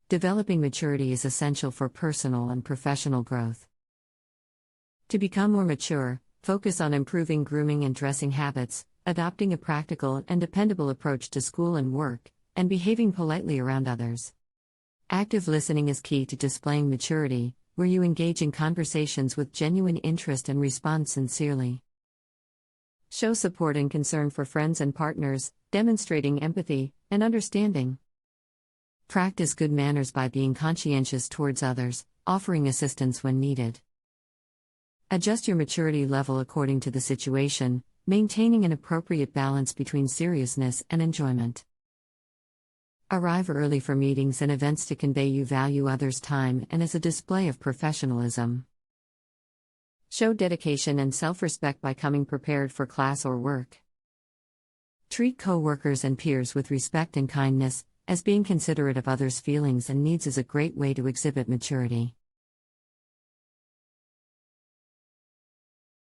Developing maturity is essential for personal and professional growth. To become more mature, focus on improving grooming and dressing habits, adopting a practical and dependable approach to school and work, and behaving politely around others. Active listening is key to displaying maturity, where you engage in conversations with genuine interest and respond sincerely. Show support and concern for friends and partners, demonstrating empathy and understanding. Practice good manners by being conscientious towards others, offering assistance when needed. Adjust your maturity level according to the situation, maintaining an appropriate balance between seriousness and enjoyment. Arrive early for meetings and events to convey you value others' time and as a display of professionalism. Show dedication and self-respect by coming prepared for class or work. Treat co-workers and peers with respect and kindness, as being considerate of others' feelings and needs is a great way to exhibit maturity.